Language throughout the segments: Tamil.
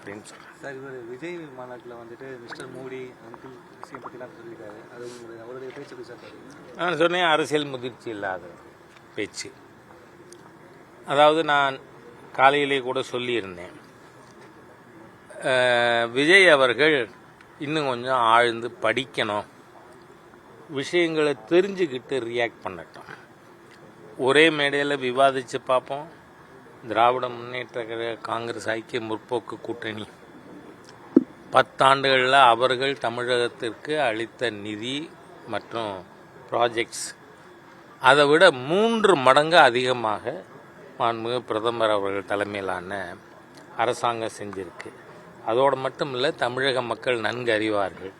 அப்படின்னு சொல்கிறேன். சார், இவர் விஜய் மாநாட்டில் வந்துட்டு மிஸ்டர் மோடி அங்கிள் விஷயம் பற்றிலாம் சொல்லியிருக்காரு. அது அவருடைய பேச்சு எப்படி சார்? நான் சொன்னேன், அரசியல் முதிர்ச்சி இல்லாத பேச்சு. அதாவது நான் காலையிலே கூட சொல்லியிருந்தேன், விஜய் அவர்கள் இன்னும் கொஞ்சம் ஆழ்ந்து படிக்கணும், விஷயங்களை தெரிஞ்சுக்கிட்டு ரியாக்ட் பண்ணட்டும். ஒரே மேடையில் விவாதித்து பார்ப்போம். திராவிட முன்னேற்ற கழக, காங்கிரஸ், ஐக்கிய முற்போக்கு கூட்டணி 10 ஆண்டுகளில் அவர்கள் தமிழகத்திற்கு அளித்த நிதி மற்றும் ப்ராஜெக்ட்ஸ் அதை விட 3 மடங்கு அதிகமாக மாண்புமிகு பிரதமர் அவர்கள் தலைமையிலான அரசாங்கம் செஞ்சிருக்கு. அதோடு மட்டும் இல்லை, தமிழக மக்கள் நன்கு அறிவார்கள்.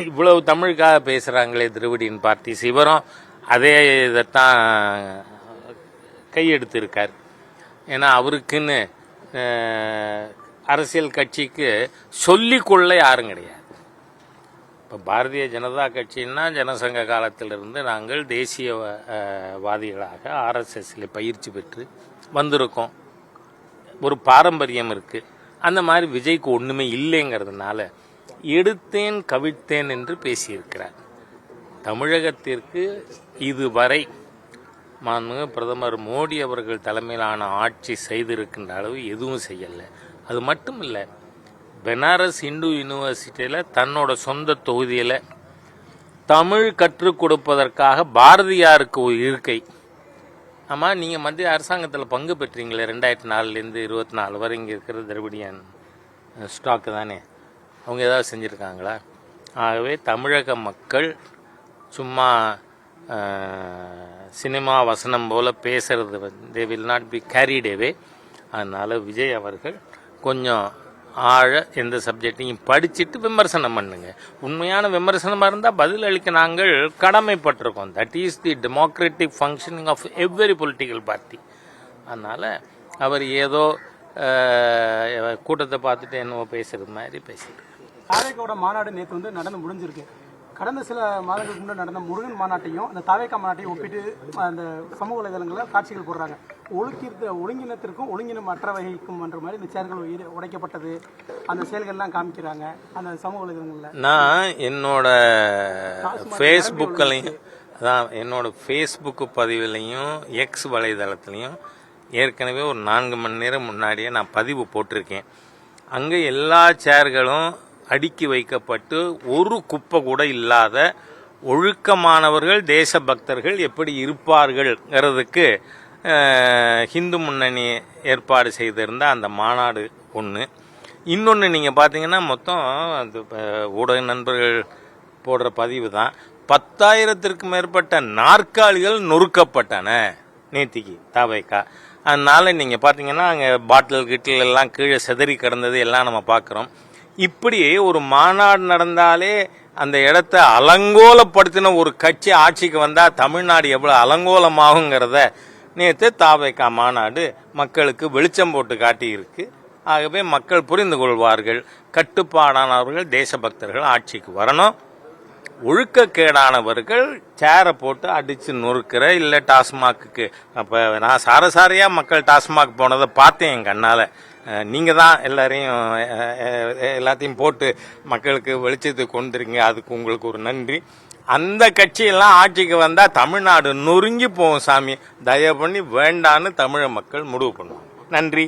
இவ்வளவு தமிழுக்காக பேசுகிறாங்களே திராவிடியன் பார்ட்டிஸ், இவரும் அதே இதைத்தான் கையெடுத்திருக்கார். ஏன்னா அவருக்குன்னு அரசியல் கட்சிக்கு சொல்லிக்கொள்ள யாரும் கிடையாது. இப்போ பாரதிய ஜனதா கட்சின்னா ஜனசங்க காலத்திலிருந்து நாங்கள் தேசியவாதிகளாக ஆர்எஸ்எஸ்ல பயிற்சி பெற்று வந்திருக்கோம். ஒரு பாரம்பரியம் இருக்குது. அந்த மாதிரி விஜய்க்கு ஒன்றுமே இல்லைங்கிறதுனால எடுத்தேன் கவிழ்த்தேன் என்று பேசியிருக்கிறார். தமிழகத்திற்கு இதுவரை மாண்புமிகு பிரதமர் மோடி அவர்கள் தலைமையிலான ஆட்சி செய்திருக்கின்ற அளவு எதுவும் செய்யலை. அது மட்டும் இல்லை, பெனாரஸ் இந்து யூனிவர்சிட்டியில் தன்னோட சொந்த தொகுதியில் தமிழ் கற்றுக் கொடுப்பதற்காக பாரதியாருக்கு ஒரு இருக்கை. ஆமாம், நீங்கள் மத்திய அரசாங்கத்தில் பங்கு பெற்றீங்களே 2004லேருந்து 24 வரை இங்கே இருக்கிற திராவிடியன் ஸ்டாக்கு தானே, அவங்க ஏதாவது செஞ்சுருக்காங்களா? ஆகவே தமிழக மக்கள் சும்மா சினிமா வசனம் போல் பேசுறது they will not be carried away. அதனால் விஜய் அவர்கள் கொஞ்சம் ஆழ எந்த சப்ஜெக்டையும் படிச்சுட்டு விமர்சனம் பண்ணுங்க. உண்மையான விமர்சனமாக இருந்தால் பதில் அளிக்க நாங்கள் கடமைப்பட்டிருக்கோம். That is the democratic functioning of every political party. அதனால் அவர் ஏதோ கூட்டத்தை பார்த்துட்டு என்னவோ பேசுகிறது மாதிரி பேசிட்டு. தாவேக்காவோட மாநாடு நேற்று வந்து நடந்து முடிஞ்சிருக்கு. கடந்த சில மாதங்களுக்கு முன்னாடி நடந்த முருகன் மாநாட்டையும் அந்த தாவேக்கா மாநாட்டையும் ஒப்பிட்டு அந்த சமூக வலைதளங்களில் காட்சிகள் போடுறாங்க. ஒழுங்கினத்திற்கும் ஒழுங்கினம் வகைக்கும் என்ற மாதிரி இந்த சேர்கள் உடைக்கப்பட்டது, அந்த செயல்கள்லாம் காமிக்கிறாங்க அந்த சமூக வலைதளங்களில். நான் என்னோட ஃபேஸ்புக்கிலையும் என்னோட ஃபேஸ்புக்கு பதிவுலையும் எக்ஸ் வலைதளத்துலையும் ஏற்கனவே ஒரு 4 மணி நேரம் முன்னாடியே நான் பதிவு போட்டிருக்கேன். அங்கே எல்லா சேர்களும் அடுக்கி வைக்கப்பட்டு ஒரு குப்பை கூட இல்லாத ஒழுக்கமானவர்கள், தேசபக்தர்கள் எப்படி இருப்பார்கள்ங்கிறதுக்கு ஹிந்து முன்னணி ஏற்பாடு செய்திருந்த அந்த மாநாடு ஒன்று. இன்னொன்று நீங்கள் பார்த்தீங்கன்னா மொத்தம் அந்த ஊடக நண்பர்கள் போடுற பதிவு தான், 10,000த்திற்கும் மேற்பட்ட நாற்காலிகள் நொறுக்கப்பட்டன நேத்திக்கு தாவேக்கா. அதனால் நீங்கள் பார்த்தீங்கன்னா அங்கே பாட்டில் எல்லாம் கீழே செதறி கிடந்தது எல்லாம் நம்ம பார்க்குறோம். இப்படி ஒரு மாநாடு நடந்தாலே அந்த இடத்த அலங்கோலப்படுத்தின ஒரு கட்சி ஆட்சிக்கு வந்தால் தமிழ்நாடு எவ்வளோ அலங்கோலமாகுங்கிறத நேற்று தாவேக்கா மாநாடு மக்களுக்கு வெளிச்சம் போட்டு காட்டியிருக்கு. ஆகவே மக்கள் புரிந்து கொள்வார்கள், கட்டுப்பாடானவர்கள், தேசபக்தர்கள் ஆட்சிக்கு வரணும். ஒழுக்கக்கேடானவர்கள் சேரை போட்டு அடித்து நொறுக்கிற இல்லை டாஸ்மாக்கு. அப்போ நான் சாரசாரியாக மக்கள் டாஸ்மாக் போனதை பார்த்தேன் என் கண்ணால். நீங்கள் தான் எல்லாத்தையும் போட்டு மக்களுக்கு வெளிச்சத்தை கொண்டுருங்க, அதுக்கு உங்களுக்கு ஒரு நன்றி. அந்த கட்சியெல்லாம் ஆட்சிக்கு வந்தால் தமிழ்நாடு நொறுங்கி போகும் சாமி. தயவு பண்ணி வேண்டான்னு தமிழக மக்கள் முடிவு பண்ணுவாங்க. நன்றி.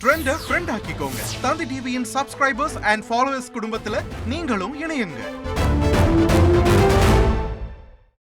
ஃப்ரெண்ட் ஆக்கிக்கோங்க. தந்தி டிவியின் சப்ஸ்கிரைபர்ஸ் அண்ட் ஃபாலோவர்ஸ் குடும்பத்தில் நீங்களும் இணையுங்க.